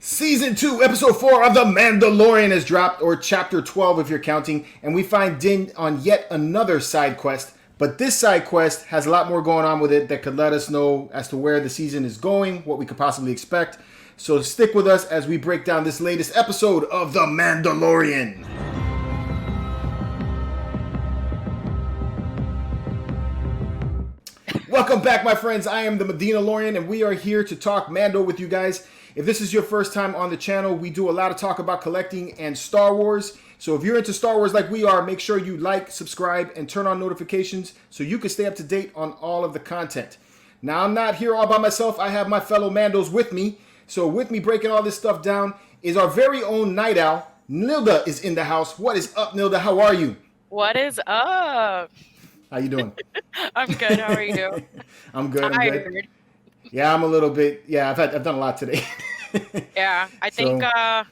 Season 2, Episode 4 of The Mandalorian has dropped, or Chapter 12 if you're counting, and we find Din on yet another side quest. But this side quest has a lot more going on with it that could let us know as to where the season is going, what we could possibly expect. So stick with us as we break down this latest episode of The Mandalorian. Welcome back, my friends. I am the Medinalorian, and we are here to talk Mando with you guys. If this is your first time on the channel, we do a lot of talk about collecting and Star Wars. So if you're into Star Wars like we are, make sure you like, subscribe, and turn on notifications so you can stay up to date on all of the content. Now, I'm not here all by myself. I have my fellow Mandos with me. So with me breaking all this stuff down is our very own Night Owl. Nilda is in the house. What is up, Nilda? How are you? What is up? How you doing? I'm good. How are you? I'm good. I'm Tired. good. Yeah, I'm a little bit. Yeah, I've done a lot today. Yeah, I think I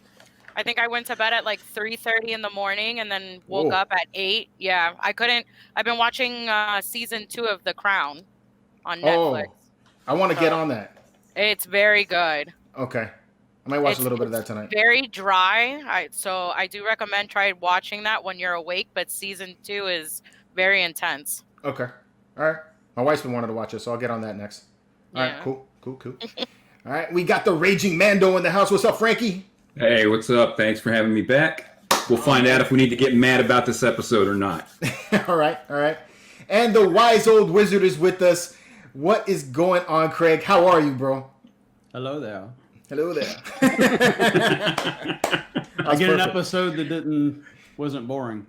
went to bed at like 3:30 in the morning and then woke up at 8. Yeah, I couldn't. I've been watching season 2 of The Crown on Netflix. Oh, I want to get on that. It's very good. Okay, I might watch a little bit of that tonight. Very dry. So I do recommend try watching that when you're awake. But season 2 is very intense. Okay, all right. My wife's been wanting to watch it, so I'll get on that next. All right, cool. All right, we got the Raging Mando in the house. What's up, Frankie? Hey, what's up? Thanks for having me back. We'll find out if we need to get mad about this episode or not. All right. And the wise old wizard is with us. What is going on, Craig? How are you, bro? Hello there. I get an episode that wasn't boring.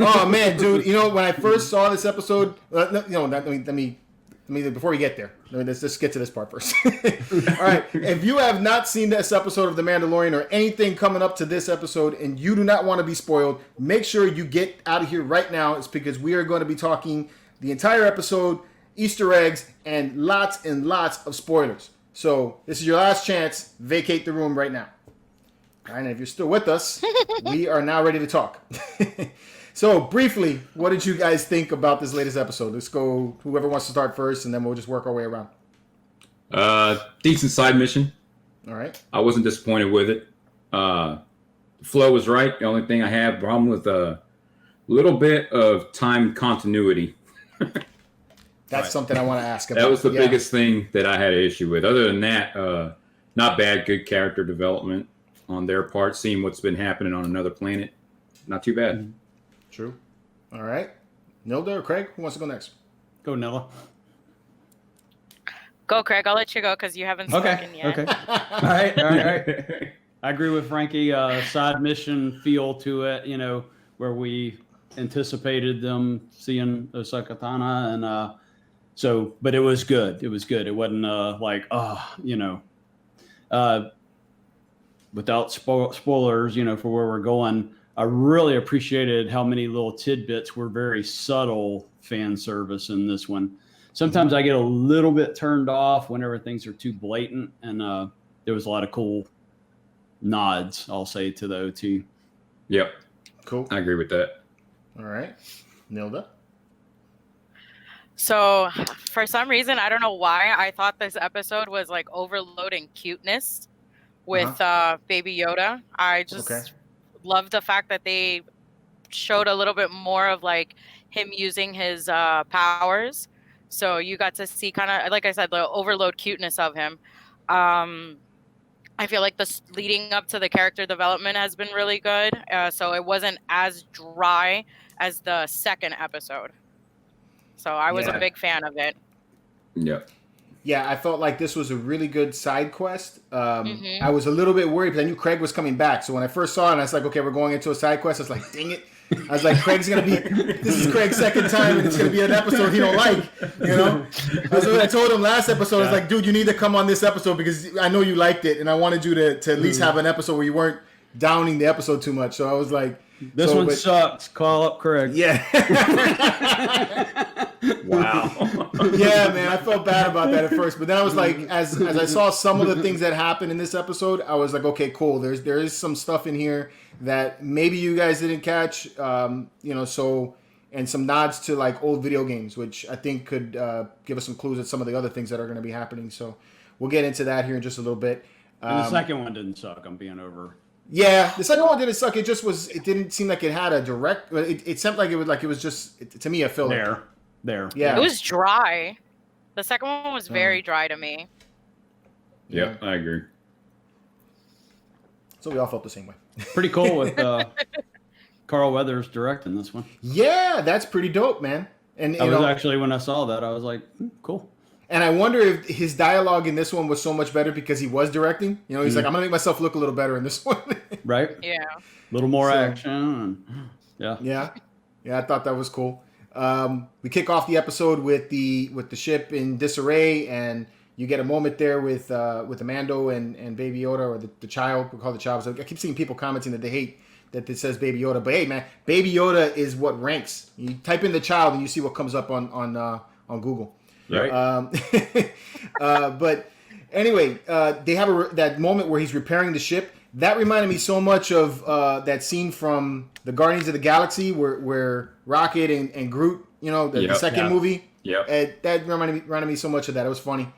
Oh man, dude! You know when I first saw this episode, let me before we get there, let's just get to this part first. All right, if you have not seen this episode of The Mandalorian or anything coming up to this episode, and you do not want to be spoiled, make sure you get out of here right now. It's because we are going to be talking the entire episode, Easter eggs, and lots of spoilers. So this is your last chance. Vacate the room right now. All right, and if you're still with us, we are now ready to talk. So, briefly, what did you guys think about this latest episode? Let's go, whoever wants to start first, and then we'll just work our way around. Decent side mission. All right. I wasn't disappointed with it. The flow was right. The only thing I had problem with a little bit of time continuity. That's something I want to ask about. That was the biggest thing that I had an issue with. Other than that, not bad. Good character development on their part. Seeing what's been happening on another planet. Not too bad. Mm-hmm. True. All right. Nilda or Craig? Who wants to go next? Go, Nilla. Go, Craig. I'll let you go because you haven't spoken yet. Okay. All right. I agree with Frankie. Side mission feel to it, where we anticipated them seeing Ahsoka Tano, and but it was good. It was good. It wasn't without spoilers, for where we're going. I really appreciated how many little tidbits were very subtle fan service in this one. Sometimes I get a little bit turned off whenever things are too blatant, and there was a lot of cool nods, I'll say, to the OT. Yep. Cool. I agree with that. All right. Nilda? So, for some reason, I don't know why, I thought this episode was like overloading cuteness with Baby Yoda. I just... love the fact that they showed a little bit more of like him using his powers. So you got to see kind of, like I said, the overload cuteness of him. I feel like the leading up to the character development has been really good. So it wasn't as dry as the second episode. So I was a big fan of it. Yeah. Yeah, I felt like this was a really good side quest. I was a little bit worried because I knew Craig was coming back. So when I first saw it, I was like, okay, we're going into a side quest. I was like, dang it. I was like, this is Craig's second time, and it's going to be an episode he don't like, I told him last episode, I was like, dude, you need to come on this episode because I know you liked it, and I wanted you to at least have an episode where you weren't downing the episode too much. So I was like... This one sucks. Call up Craig. Yeah. Wow. Yeah, man, I felt bad about that at first, but then I was like, as I saw some of the things that happened in this episode, I was like, okay, cool. There is some stuff in here that maybe you guys didn't catch, so, and some nods to like old video games, which I think could give us some clues at some of the other things that are going to be happening. So we'll get into that here in just a little bit. And the second one didn't suck. I'm being over. Yeah, the second one didn't suck. It just was. It didn't seem like it had a direct. It seemed like it was just to me a filler. There. Yeah, It was dry. The second one was very dry to me. Yep, I agree. So we all felt the same way. Pretty cool with Carl Weathers directing this one. Yeah, that's pretty dope, man. And I was actually, when I saw that, I was like, cool. And I wonder if his dialogue in this one was so much better because he was directing. You know, he's like, I'm gonna make myself look a little better in this one. Right? Yeah. A little more action. Yeah. I thought that was cool. We kick off the episode with the ship in disarray, and you get a moment there with the Mando and Baby Yoda, or the child. We call the child. So I keep seeing people commenting that they hate that it says Baby Yoda, but hey, man, Baby Yoda is what ranks. You type in the child and you see what comes up on Google. Right. But anyway, they have that moment where he's repairing the ship. That reminded me so much of that scene from the Guardians of the Galaxy where Rocket and Groot, you know, the second movie. Yeah. That reminded me so much of that. It was funny.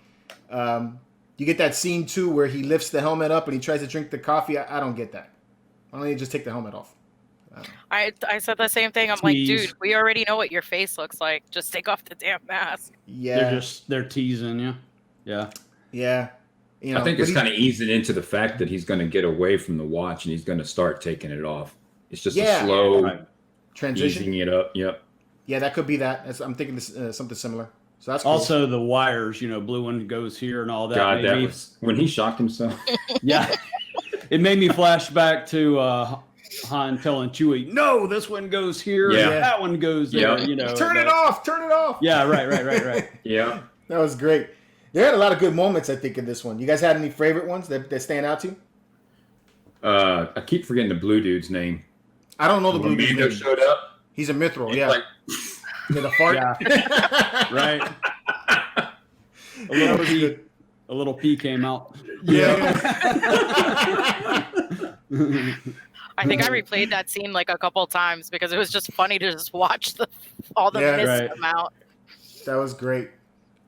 You get that scene too where he lifts the helmet up and he tries to drink the coffee. I don't get that. Why don't you just take the helmet off? I said the same thing. I'm like, dude, we already know what your face looks like. Just take off the damn mask. Yeah. They're teasing you. Yeah. Yeah. You know, I think it's kind of easing into the fact that he's going to get away from the watch and he's going to start taking it off. It's just a slow transition. Easing it up. Yep. Yeah, that could be that. I'm thinking this, something similar. So that's cool. Also the wires, blue one goes here and all that. God, that was when he shocked himself. Yeah. It made me flash back to Han telling Chewie, "No, this one goes here, and that one goes there." Turn it off. Yeah, right. Yeah, that was great. There had a lot of good moments, I think, in this one. You guys had any favorite ones that stand out to you? I keep forgetting the blue dude's name. I don't know the blue dude's name. Showed up. He's a Mithril. He's yeah. Like, did a fart. Yeah. Right. A little pee came out. Yeah. I think I replayed that scene like a couple times because it was just funny to just watch all the mist come out. That was great.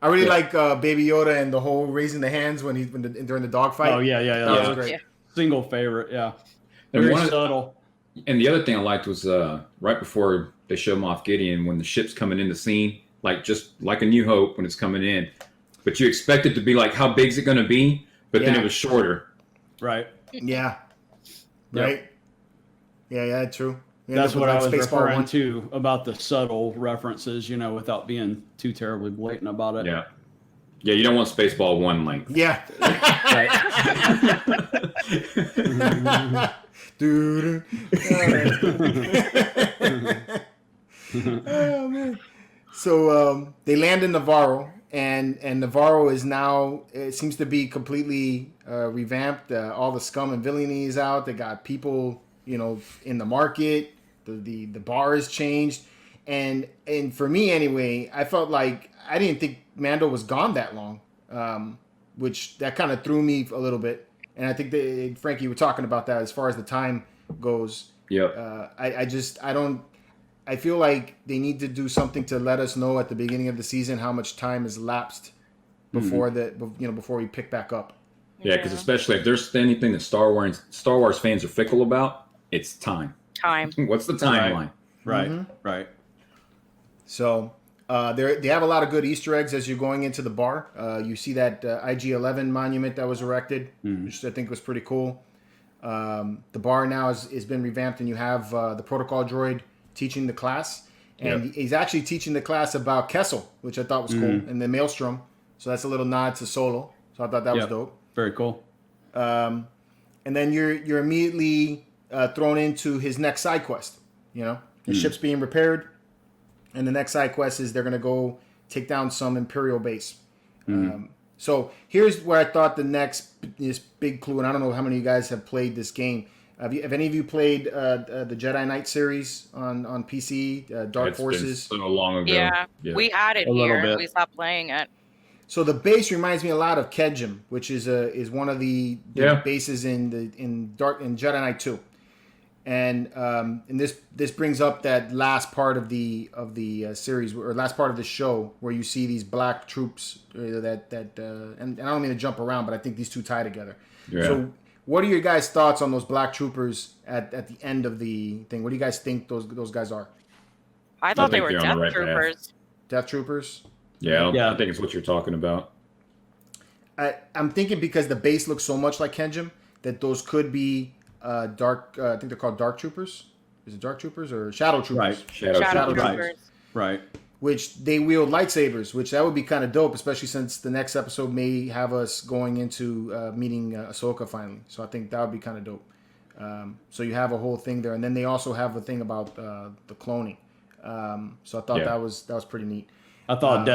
I really like Baby Yoda and the whole raising the hands during the dogfight. Oh yeah. That was great. Yeah. Single favorite, yeah. And Very subtle. And the other thing I liked was right before they show Moff Gideon, when the ship's coming in the scene, just like A New Hope when it's coming in. But you expect it to be like, how big is it going to be? But then it was shorter. Right. Yeah. Right. Yeah, true. That's what I was referring to about the subtle references, without being too terribly blatant about it. Yeah. Yeah, you don't want Spaceball 1 length. Yeah. Dude. Oh, man. So they land in Navarro, and Navarro is now, it seems to be completely revamped. All the scum and villainy is out. They got people, in the market. The bar has changed. And for me anyway, I felt like I didn't think Mando was gone that long, which that kind of threw me a little bit. And I think that, Frankie, you were talking about that as far as the time goes. Yeah. I feel like they need to do something to let us know at the beginning of the season how much time has lapsed before before we pick back up. Yeah, because especially if there's anything that Star Wars fans are fickle about, it's time. What's the timeline? Right. Right. So they have a lot of good Easter eggs as you're going into the bar. You see that IG-11 monument that was erected, which I think was pretty cool. The bar now has been revamped, and you have the protocol droid teaching the class. And he's actually teaching the class about Kessel, which I thought was cool, and the Maelstrom. So that's a little nod to Solo. So I thought that was dope. Very cool. And then you're immediately thrown into his next side quest. His ship's being repaired, and the next side quest is they're going to go take down some Imperial base. So here's where I thought this big clue, and I don't know how many of you guys have played this game. Have any of you played the Jedi Knight series on PC, Dark Forces? Been so long ago. Yeah, we had it here. We stopped playing it. So the base reminds me a lot of Kedjim, which is one of the bases in Jedi Knight 2. And this brings up that last part of the series, or last part of the show, where you see these black troops and I don't mean to jump around, but I think these two tie together. Yeah. So, what are your guys' thoughts on those black troopers at the end of the thing? What do you guys think those guys are? I thought they think were they're on death the right path. troopers. Death troopers? Yeah, I think it's what you're talking about. I'm thinking because the base looks so much like Kenjim that those could be dark. I think they're called dark troopers. Is it dark troopers or shadow troopers? Right. Shadow troopers. troopers. Right. Which they wield lightsabers, which that would be kind of dope, especially since the next episode may have us going into meeting Ahsoka finally. So I think that would be kind of dope. So you have a whole thing there, and then they also have a thing about the cloning. So I thought that was pretty neat. I thought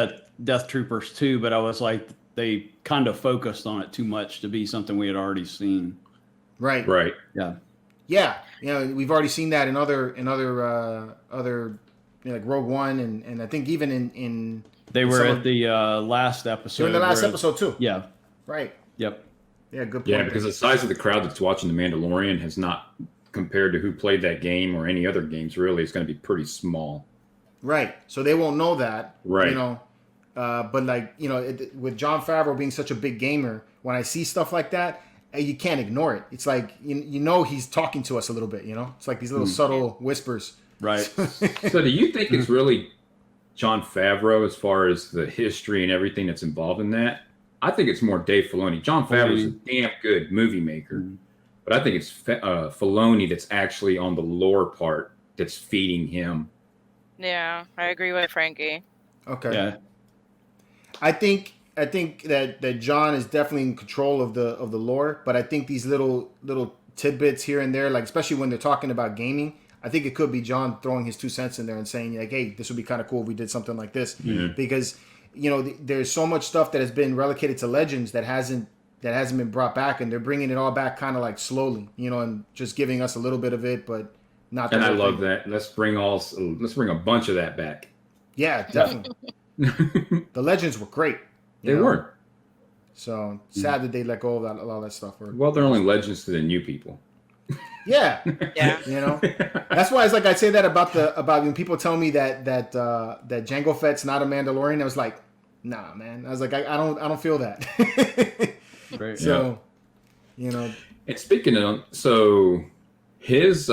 Death Troopers too, but I was like, they kind of focused on it too much to be something we had already seen. Right. Right. Yeah. Yeah. You know, we've already seen that in other you know, like Rogue One, and I think even in they were at the last episode. During the last episode too. Yeah. Right. Yep. Yeah. Good point. Yeah, because the size of the crowd that's watching The Mandalorian has not, compared to who played that game or any other games, really, it's going to be pretty small. Right. So they won't know that. Right. You know. But like, you know, with Jon Favreau being such a big gamer, when I see stuff like that, you can't ignore it. It's like, you know, he's talking to us a little bit, you know? It's like these little subtle whispers. Right. So do you think it's really Jon Favreau as far as the history and everything that's involved in that? I think it's more Dave Filoni. Jon Favreau's a damn good movie maker. But I think it's Filoni that's actually on the lore part that's feeding him. Yeah, I agree with Frankie. Okay. Yeah. I think that John is definitely in control of the lore, but I think these little tidbits here and there, like especially when they're talking about gaming, I think it could be John throwing his 2 cents in there and saying like, "Hey, this would be kind of cool if we did something like this," because you know there's so much stuff that has been relegated to Legends that hasn't been brought back, and they're bringing it all back kind of like slowly, you know, and just giving us a little bit of it, but not. And I love that. Let's bring a bunch of that back. Yeah, definitely. The Legends were great. They were. So sad that they let go of a lot of that stuff. Well, they're only legends to the new people. Yeah, Yeah. you know, that's why it's like I say that about when people tell me that Jango Fett's not a Mandalorian. I was like, nah, man. I was like, I don't feel that. Right. So, you know. And speaking of, so his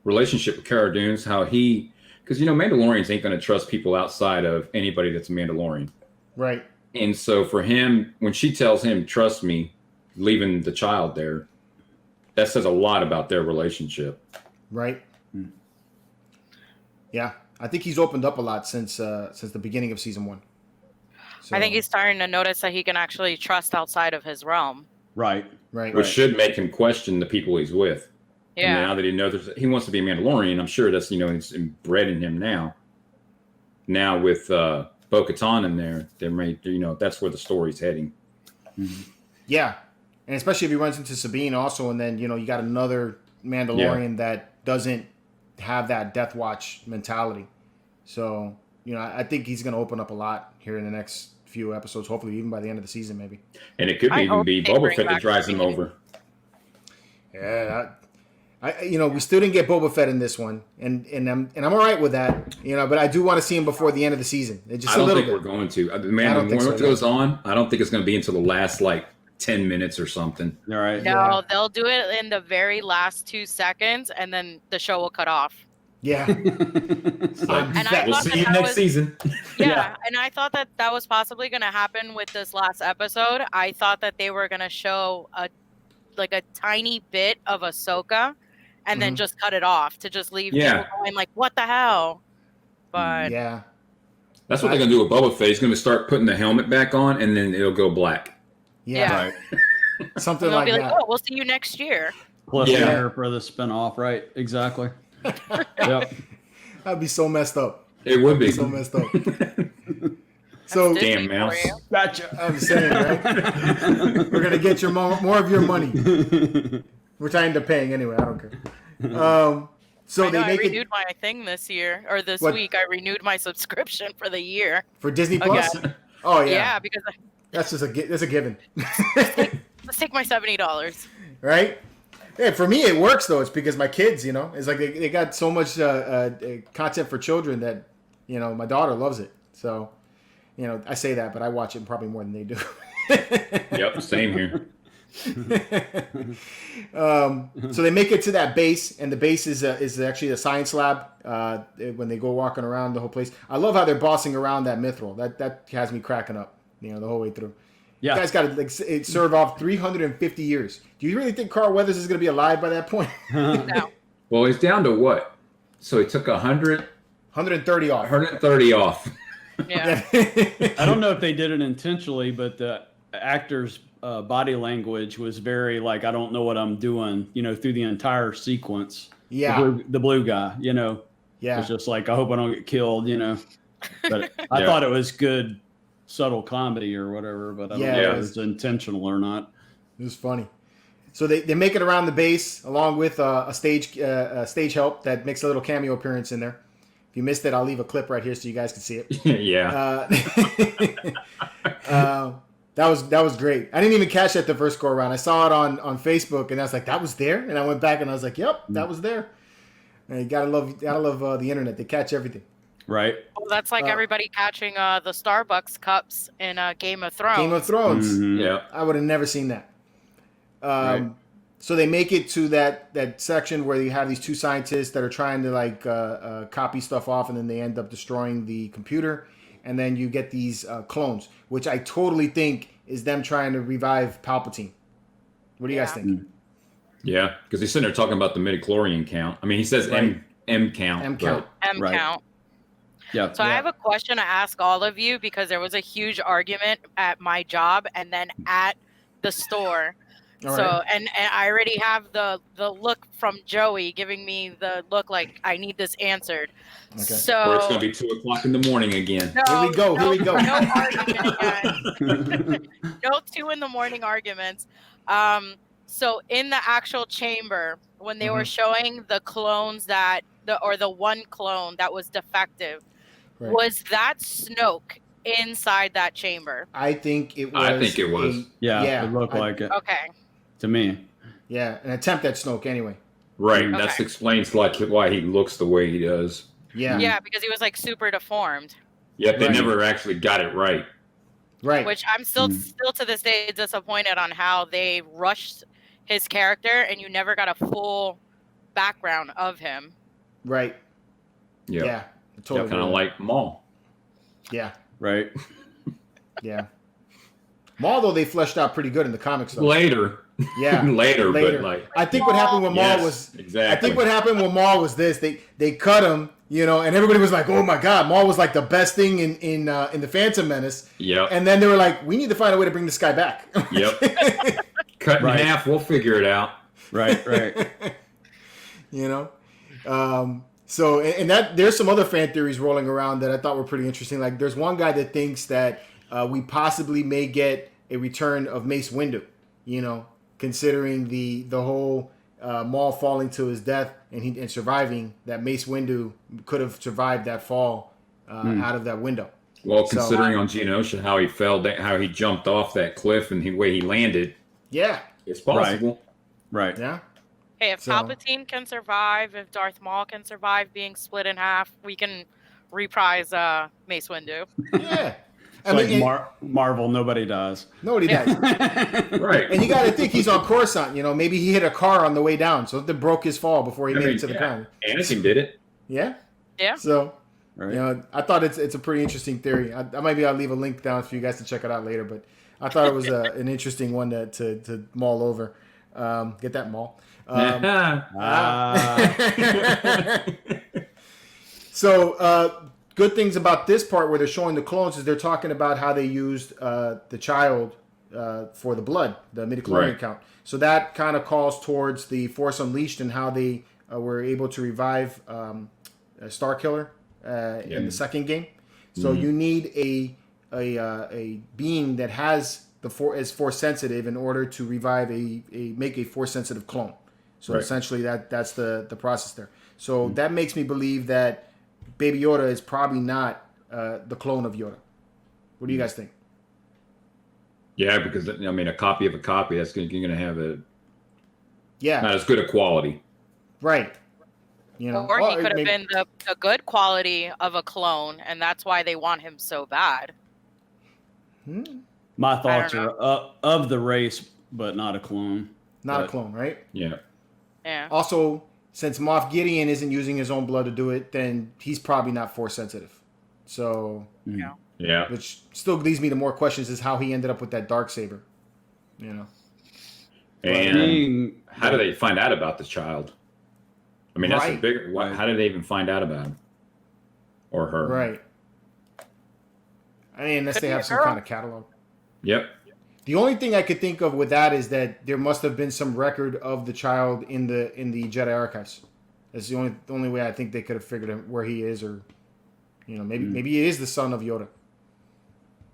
relationship with Cara Dune's, how he, because you know Mandalorians ain't going to trust people outside of anybody that's a Mandalorian. Right. And so for him, when she tells him, "Trust me," leaving the child there, that says a lot about their relationship. Right. Yeah, I think he's opened up a lot since the beginning of season 1. So, I think he's starting to notice that he can actually trust outside of his realm. Right. right. Which should make him question the people he's with. Yeah. And now that he knows he wants to be a Mandalorian, I'm sure that's, it's bred in him now. Now with Bo-Katan in there, that's where the story's heading. Yeah, and especially if he runs into Sabine also, and then you got another Mandalorian that doesn't have that Death Watch mentality. So I think he's going to open up a lot here in the next few episodes. Hopefully, even by the end of the season, maybe. And it could even be Boba Fett that drives him over. Yeah, we still didn't get Boba Fett in this one, and I'm all right with that. But I do want to see him before the end of the season. I don't think we're going to. Man, the more it goes on, I don't think it's going to be until the last 10 minutes or something. All right. No, they'll do it in the very last 2 seconds, and then the show will cut off. Yeah. We'll see you next season. Yeah, and I thought that was possibly going to happen with this last episode. I thought that they were going to show a tiny bit of Ahsoka, and then just cut it off to just leave people going like, what the hell? But yeah, that's what they're gonna do with Boba Fett. He's gonna start putting the helmet back on, and then it'll go black. Yeah. Right. Something like that. Oh, we'll see you next year. Plus a year for the spinoff, right? Exactly. Yep. That'd be so messed up. It would be so messed up. So damn mouse. Gotcha. I'm saying, right? We're gonna get your more of your money. We're trying to paying anyway. I don't care. So I renewed my thing this year or this week. I renewed my subscription for the year for Disney Plus. Oh yeah. Yeah, because that's a given. Let's take my $70. Right. Yeah, for me it works though. It's because my kids, it's like they got so much content for children that my daughter loves it. So. I say that, but I watch it probably more than they do. Yep, same here. So they make it to that base, and the base is actually a science lab. When they go walking around the whole place, I love how they're bossing around that mithril. That has me cracking up, the whole way through. Yeah, you guys got to serve off 350 years. Do you really think Carl Weathers is going to be alive by that point? No. Well, he's down to what? So he took 130 off. 130 off. Yeah. I don't know if they did it intentionally, but the actor's body language was very like, I don't know what I'm doing, through the entire sequence. Yeah. The blue guy, Yeah. It's just like, I hope I don't get killed, But I thought it was good, subtle comedy or whatever, but I don't know if it was intentional or not. It was funny. So they make it around the base along with a stage help that makes a little cameo appearance in there. If you missed it, I'll leave a clip right here so you guys can see it. Yeah. That was great. I didn't even catch that the first go around. I saw it on Facebook, and I was like, "That was there." And I went back and I was like, "Yep, that was there." And you gotta love the internet. They catch everything. Right. Well, that's like everybody catching the Starbucks cups in Game of Thrones. Game of Thrones. Mm-hmm. Yeah. I would have never seen that. Right. So they make it to that section where you have these two scientists that are trying to copy stuff off, and then they end up destroying the computer. And then you get these clones, which I totally think is them trying to revive Palpatine. What do you guys think? Yeah, because he's sitting there talking about the midichlorian count. I mean, he says Right. M count. M count. M count. Yeah. So I have a question to ask all of you because there was a huge argument at my job and then at the store. All So right. and I already have the look from Joey giving me the look like I need this answered. Okay. So Or it's going to be 2:00 in the morning again. no, Here we go, here we go. No argument again. No 2 a.m. arguments. So in the actual chamber, when they were showing the clones the one clone that was defective, Right. was that Snoke inside that chamber? I think it was. I think it was. Yeah, it looked like it Okay. to me. Yeah, an attempt at Snoke anyway. Right. Okay. That explains like why he looks the way he does. Yeah. Yeah, because he was like super deformed. Yet they Right. never actually got it right. Right. Which I'm still to this day disappointed on how they rushed his character and you never got a full background of him. Right. Yep. Yeah. Totally. Kind of like Maul. Yeah. Right. Yeah. Maul, though, they fleshed out pretty good in the comics, though. Later. Yeah. Later, but like. I think what happened with Maul Yes, was. exactly. I think what happened with Maul was this: they cut him, and everybody was like, "Oh my God, Maul was like the best thing in the Phantom Menace." Yep. And then they were like, "We need to find a way to bring this guy back." Yep. Cut in half. We'll figure it out. Right. Right. So that there's some other fan theories rolling around that I thought were pretty interesting. Like there's one guy that thinks that we possibly may get a return of Mace Windu, considering the whole Maul falling to his death and surviving, that Mace Windu could have survived that fall out of that window. Well, considering on Geonosia how he fell, how he jumped off that cliff and the way he landed, Yeah. it's possible. Right. Yeah. Hey, if So- Palpatine can survive, if Darth Maul can survive being split in half, we can reprise Mace Windu. Yeah. It's like Marvel, nobody dies. Nobody dies. Right. And you got to think he's on Coruscant. Maybe he hit a car on the way down, so they broke his fall before he made it to the ground. Anakin did it. Yeah. Yeah. So, Right. I thought it's a pretty interesting theory. I'll leave a link down for you guys to check it out later. But I thought it was an interesting one to mull over. Get that Maul. So, good things about this part where they're showing the clones is they're talking about how they used the child for the blood, the midichlorian count. So that kind of calls towards the Force Unleashed and how they were able to revive Starkiller in the second game. So you need a being that has is Force sensitive in order to revive make a Force sensitive clone. So essentially that's the process there. So that makes me believe that Baby Yoda is probably not the clone of Yoda. What do you guys think? Yeah, because a copy of a copy, you're going to have not Yeah, as good a quality. right. Or he could have been the good quality of a clone, and that's why they want him so bad. My thoughts are of the race. but not a clone. Not a clone, right? Yeah. Yeah. Also, since Moff Gideon isn't using his own blood to do it, then he's probably not Force sensitive. So, Yeah. which still leads me to more questions: is how he ended up with that darksaber. You know. And how do they find out about the child? I mean, that's a bigger. How did they even find out about him or her? Right. I mean, unless they have some kind of catalog. Yep. The only thing I could think of with that is that there must have been some record of the child in the Jedi archives. That's the only way I think they could have figured out where he is, or maybe he is the son of Yoda.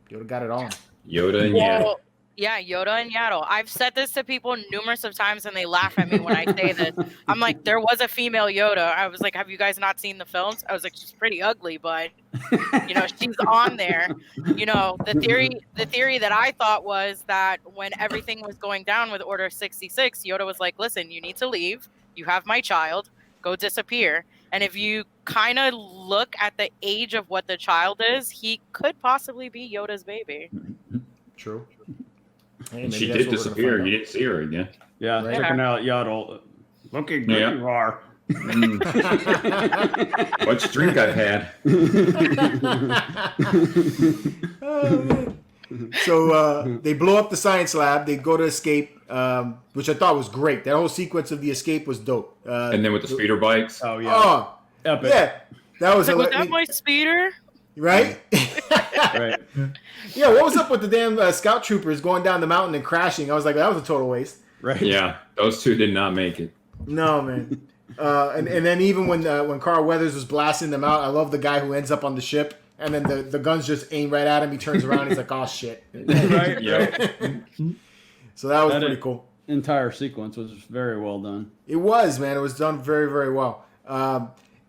Yoda got it all. Yoda and Yaddle. Yeah, Yoda and Yaddle. I've said this to people numerous of times, and they laugh at me when I say this. I'm like, there was a female Yoda. I was like, have you guys not seen the films? I was like, she's pretty ugly, but she's on there. The theory that I thought was that when everything was going down with Order 66, Yoda was like, listen, you need to leave. You have my child. Go disappear. And if you kind of look at the age of what the child is, he could possibly be Yoda's baby. True. Hey, she did disappear. You didn't see her again. Yeah, right. checking out Yaddle. Looking good you are. What drink I've had. So they blow up the science lab. They go to escape, which I thought was great. That whole sequence of the escape was dope. And then with the speeder bikes. Oh, yeah. Oh, epic. Yeah. That was was that my speeder? Right? Right. Yeah, what was up with the damn scout troopers going down the mountain and crashing? I was like, that was a total waste. Right. Yeah, those two did not make it. No, man. And then even when Carl Weathers was blasting them out, I love the guy who ends up on the ship, and then the guns just aim right at him. He turns around, he's like, oh, shit. Right. Yeah. So that was pretty cool. Entire sequence was very well done. It was, man. It was done very, very well.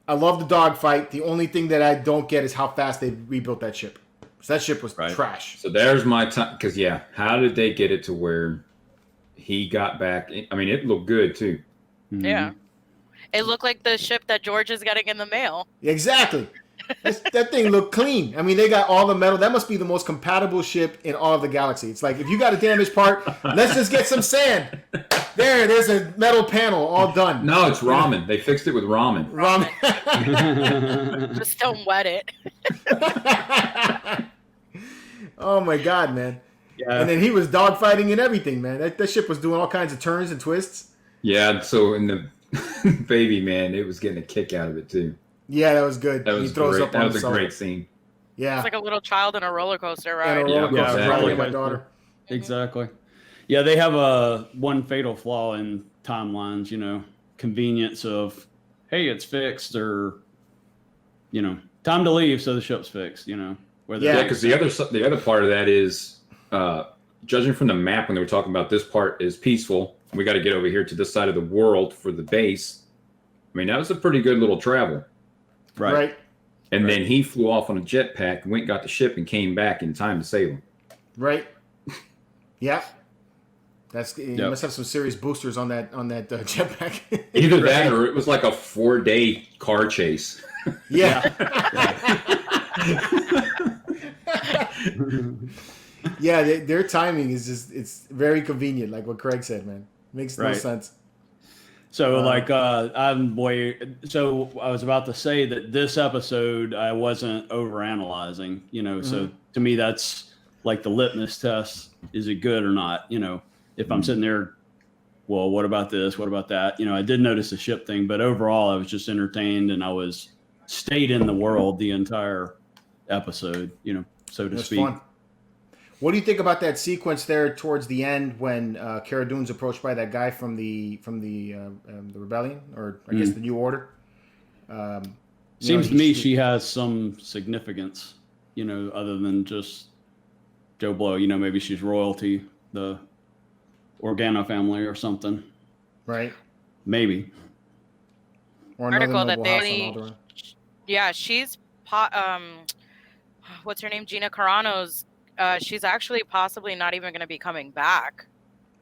I love the dogfight. The only thing that I don't get is how fast they rebuilt that ship. So that ship was trash. So there's my time. Because, how did they get it to where he got back? I mean, it looked good, too. Mm-hmm. Yeah. It looked like the ship that George is getting in the mail. Exactly. That thing looked clean. I mean, they got all the metal. That must be the most compatible ship in all of the galaxy. It's like, if you got a damaged part, let's just get some sand. There's a metal panel all done. No, it's ramen. They fixed it with ramen. Just don't wet it. Oh, my God, man. Yeah. And then he was dogfighting and everything, man. That ship was doing all kinds of turns and twists. Yeah, so in the baby, man, it was getting a kick out of it, too. Yeah, that was good. That was great. That was a great scene. Yeah. It's like a little child in a roller coaster ride. And a roller coaster exactly. with my daughter. Exactly. Yeah, they have one fatal flaw in timelines, convenience of, hey, it's fixed, or, time to leave, so the ship's fixed, Yeah, because the other part of that is, judging from the map when they were talking about this part is peaceful. We got to get over here to this side of the world for the base. I mean, that was a pretty good little travel. Right. And then he flew off on a jetpack, went, got the ship, and came back in time to save him. Right. Yeah. You must have some serious boosters on that jetpack. Either that, or it was like a 4-day car chase. Yeah. Yeah, their timing is it's very convenient, like what Craig said, man. Makes no sense. So I was about to say that this episode I wasn't overanalyzing, so to me that's like the litmus test. Is it good or not? If I'm sitting there, well, what about this? What about that? I did notice the ship thing, but overall I was just entertained and I stayed in the world the entire episode, so to speak. Fun. What do you think about that sequence there towards the end when Cara Dune's approached by that guy from the rebellion, or I guess the New Order? Seems to me she has some significance, other than just Joe Blow. Maybe she's royalty, the Organa family or something. Right. Maybe. Or article that she's what's her name? Gina Carano's. She's actually possibly not even going to be coming back.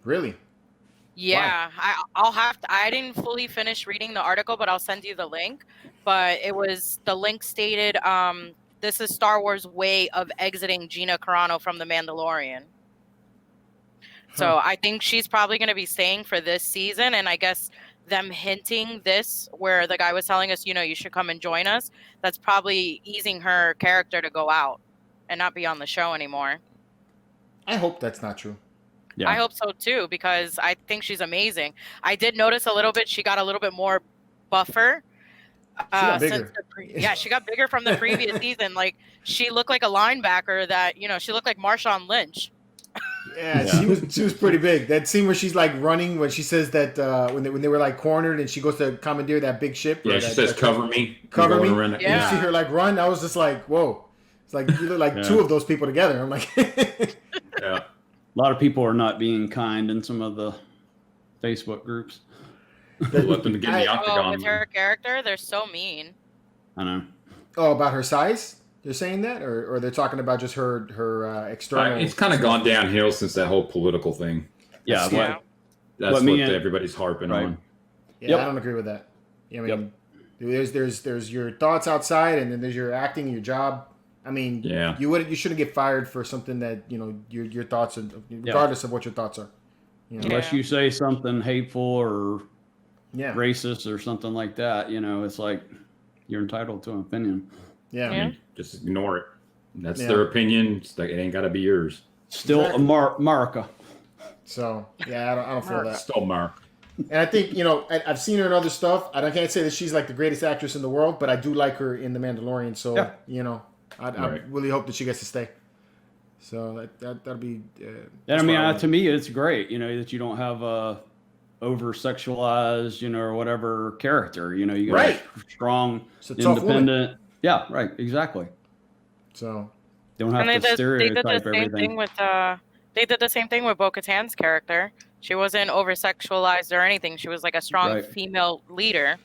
Really? Yeah, I'll have to. I didn't fully finish reading the article, but I'll send you the link. But the link stated, "This is Star Wars' way of exiting Gina Carano from The Mandalorian." So I think she's probably going to be staying for this season. And I guess them hinting this, where the guy was telling us, you should come and join us, that's probably easing her character to go out and not be on the show anymore. I hope that's not true. Yeah. I hope so too, because I think she's amazing. I did notice a little bit, she got a little bit more buffer. She got bigger. She got bigger from the previous season. Like, she looked like a linebacker that, she looked like Marshawn Lynch. Yeah, she was pretty big. That scene where she's like running, when she says that when they were like cornered and she goes to commandeer that big ship. Yeah, she says, "Cover me." Cover me. Around Yeah. You see her like run. I was just like, whoa. It's like you look like two of those people together. I'm like, yeah. A lot of people are not being kind in some of the Facebook groups. Let them get in the octagon. With her character, they're so mean. I know. Oh, about her size? They're saying that, or they're talking about just her external. It's kind of gone downhill since that whole political thing. Yeah, that's what everybody's harping on. Yeah, I don't agree with that. I mean, there's your thoughts outside, and then there's your acting, your job. I mean, you shouldn't get fired for something that your thoughts, regardless of what your thoughts are. Unless you say something hateful or racist or something like that, it's like you're entitled to an opinion. Yeah. I mean, just ignore it. That's their opinion. It ain't got to be yours. Still America. So, yeah, I don't feel that. Still Mark. And I think, I've seen her in other stuff. I can't say that she's like the greatest actress in the world, but I do like her in The Mandalorian. So, I really hope that she gets to stay. So that'll be. And I mean, to me, it's great, that you don't have a over-sexualized, or whatever character. You got a strong, independent. Yeah, right. Exactly. So don't have to stereotype everything. They did the same thing with Bo-Katan's character. She wasn't over-sexualized or anything. She was like a strong female leader.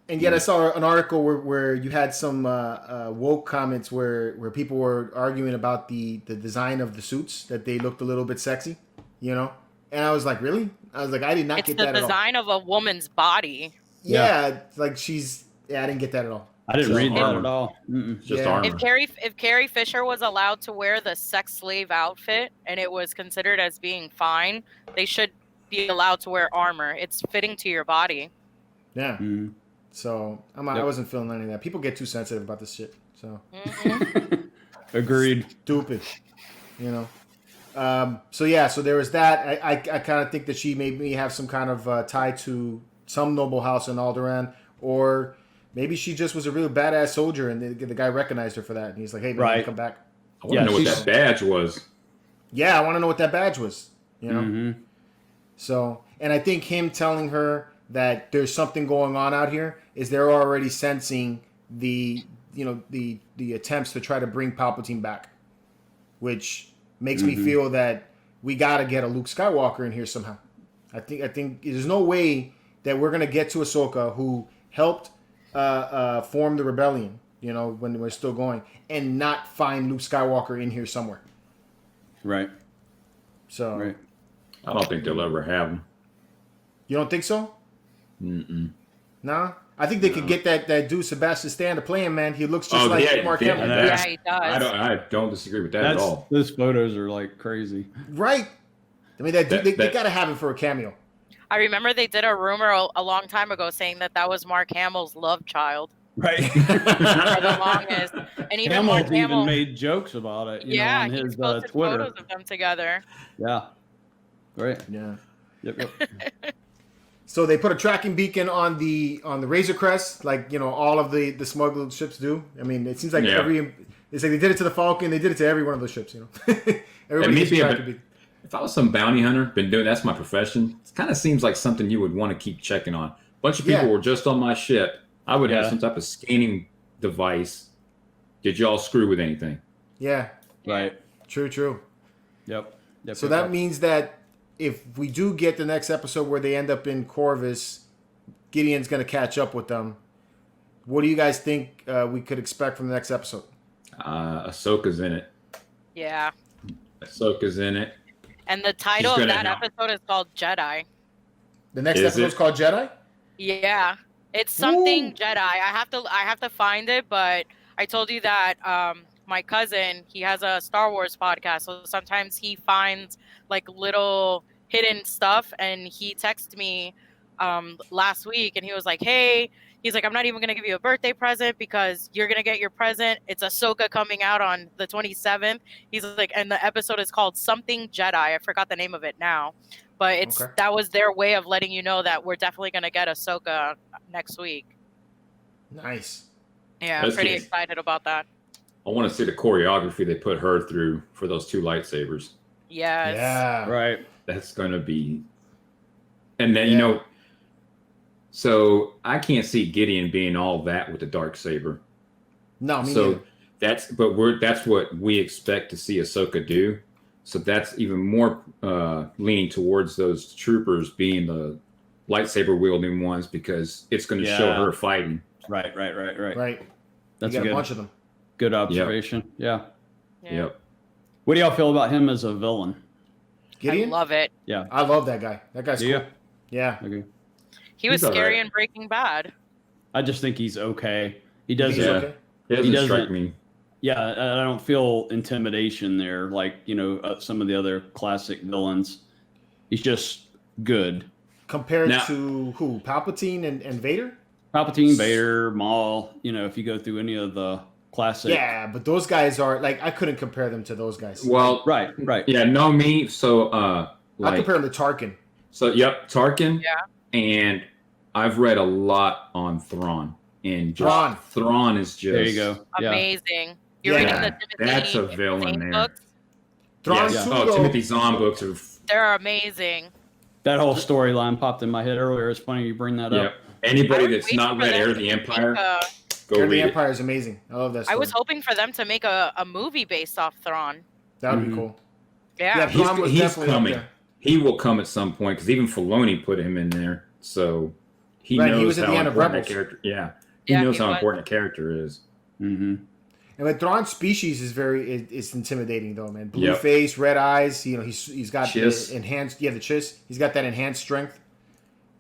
And yet I saw an article where you had some woke comments where people were arguing about the design of the suits, that they looked a little bit sexy, And I was like, really? I was like, I did not get that at all. It's the design of a woman's body. Yeah, like I didn't get that at all. I didn't read that at all. Just armor. If Carrie Fisher was allowed to wear the sex slave outfit and it was considered as being fine, they should be allowed to wear armor. It's fitting to your body. Yeah. Mm-hmm. So I wasn't feeling any of that. People get too sensitive about this shit. So agreed. Stupid. So there was that. I kind of think that she maybe have some kind of tie to some noble house in Alderaan, or maybe she just was a real badass soldier and the guy recognized her for that, and he's like, hey man, come back. I want to know what that badge was. Yeah, I want to know what that badge was. So, and I think him telling her that there's something going on out here is they're already sensing the attempts to try to bring Palpatine back, which makes me feel that we got to get a Luke Skywalker in here somehow. I think there's no way that we're gonna get to Ahsoka, who helped form the rebellion, when we're still going, and not find Luke Skywalker in here somewhere. Right. So. I don't think they'll ever have him. You don't think so? Mm-mm. Nah? I think they could get that dude Sebastian Stan to play him, man. He looks just like Mark Hamill. Yeah, he does. I don't disagree with that at all. Those photos are like crazy. Right. I mean, they got to have him for a cameo. I remember they did a rumor a long time ago saying that was Mark Hamill's love child. Right. For the longest. And even Mark Hamill even made jokes about it. On his posted Twitter. photos of them together. Yeah. Right. Yeah. Yep. So they put a tracking beacon on the Razor Crest, like all of the smuggled ships do. I mean, it seems like it's like they did it to the Falcon, they did it to every one of those ships. Everybody gets a tracking beacon. If I was some bounty hunter, that's my profession. It kind of seems like something you would want to keep checking on. A bunch of people were just on my ship. I would have some type of scanning device. Did y'all screw with anything? Yeah. Right. True. Yep. So that means that if we do get the next episode where they end up in Corvus, Gideon's going to catch up with them. What do you guys think we could expect from the next episode? Ahsoka's in it. Yeah. Ahsoka's in it. And the title of that episode is called Jedi. The next episode is called Jedi? Yeah. It's something Jedi. I have to find it, but I told you that my cousin, he has a Star Wars podcast, so sometimes he finds like little hidden stuff, and he texted me last week, and he was like, "Hey," he's like, "I'm not even gonna give you a birthday present because you're gonna get your present. It's Ahsoka coming out on the 27th." He's like, and the episode is called Something Jedi. I forgot the name of it now, but that was their way of letting you know that we're definitely gonna get Ahsoka next week. Nice. Yeah, I'm pretty excited about that. I want to see the choreography they put her through for those 2 lightsabers. Yes. Yeah. Right. That's going to be... And then, so I can't see Gideon being all that with the darksaber. No, me neither. That's what we expect to see Ahsoka do. So that's even more leaning towards those troopers being the lightsaber wielding ones, because it's going to show her fighting. Right. Right. That's you got a bunch of them. Good observation. Yep. What do y'all feel about him as a villain? Gideon? I love it. Yeah. I love that guy. That guy's cool. Yeah. Okay. He was scary in Breaking Bad. I just think he's okay. He doesn't. Okay? He doesn't strike me. Yeah, I don't feel intimidation there like, some of the other classic villains. He's just good. Compared to who? Palpatine and Vader? Palpatine, Vader, Maul, if you go through any of the classic. Yeah, but those guys are, I couldn't compare them to those guys. Well, right. Yeah, no, me. So, I compare them to Tarkin. So, Tarkin. Yeah. And I've read a lot on Thrawn. And Thrawn is just... There you go. Amazing. You're reading the Timothy that's a villain there. Books? Timothy Zahn books are... They're amazing. That whole storyline popped in my head earlier. It's funny you bring that up. Anybody that's not read Heir of the Empire, go read it. The Empire is amazing. I love that story. I was hoping for them to make a movie based off Thrawn. That would be cool. Yeah, he's coming. He will come at some point, because even Filoni put him in there, so he knows he was at how the end of important Rebels. a character. He knows how important a character is. Mm-hmm. And the Thrawn species is it's intimidating though, man. Blue face, red eyes. He's got the enhanced. Yeah, the chiss. He's got that enhanced strength.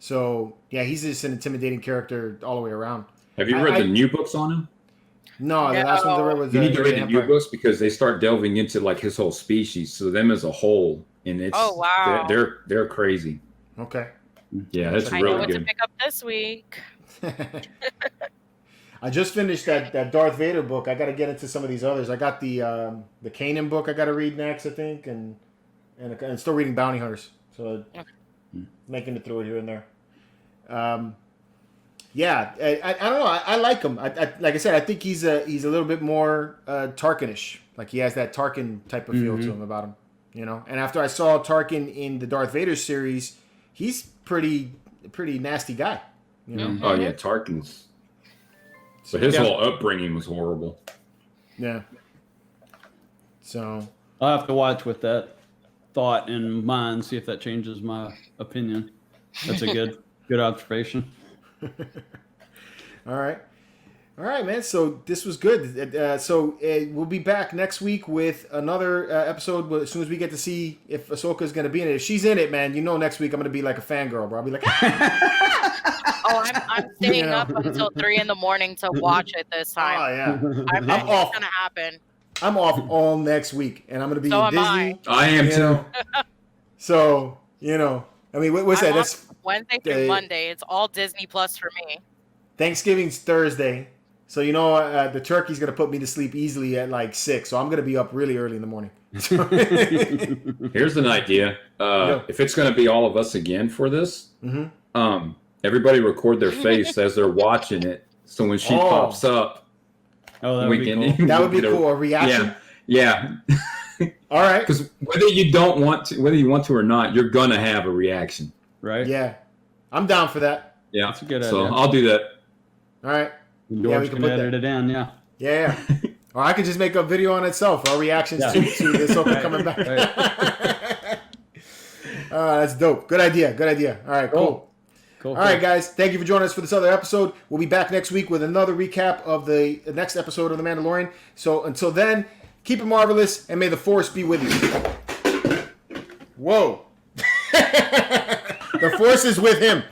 So he's just an intimidating character all the way around. Have you read the new books on him? No, the last one I read was. You need to read the new books, because they start delving into his whole species, so them as a whole, and it's they're crazy. Okay. Yeah, that's really good. I know what to pick up this week. I just finished that Darth Vader book. I got to get into some of these others. I got the Kanan book I got to read next, I think, and still reading Bounty Hunters. So making it through it here and there. I don't know. I like him. Like I said, I think he's a little bit more Tarkinish. Like he has that Tarkin type of feel to him about him. And after I saw Tarkin in the Darth Vader series, he's pretty nasty guy. Oh yeah, Tarkin's. So his whole upbringing was horrible. Yeah. So I'll have to watch with that thought in mind, see if that changes my opinion. That's a good observation. All right, man. So this was good. We'll be back next week with another episode as soon as we get to see if Ahsoka is going to be in it. If she's in it, man, next week I'm going to be like a fangirl, bro. I'll be like, I'm staying up until 3 a.m. to watch it this time. Oh yeah, I'm off. It's gonna happen. I'm off all next week, and I'm going to be so in Disney. I am too. So I mean, what's that? That's Wednesday through Monday. It's all Disney Plus for me. Thanksgiving's Thursday, so the turkey's gonna put me to sleep easily at like 6. So I'm gonna be up really early in the morning. Here's an idea. If it's gonna be all of us again for this, everybody record their face as they're watching it, so when she pops up, that would be cool. That would be cool. A reaction. Yeah. All right. Because whether you want to or not, you're gonna have a reaction. Right. Yeah. I'm down for that. Yeah. That's a good idea. So I'll do that. All right. George can edit it in. Yeah. Yeah. Or I could just make a video on itself. Our reactions to this Ahsoka coming back. Right. That's dope. Good idea. All right. Cool. All right, guys. Thank you for joining us for this other episode. We'll be back next week with another recap of the next episode of The Mandalorian. So until then, keep it marvelous, and may the Force be with you. Whoa. The Force is with him.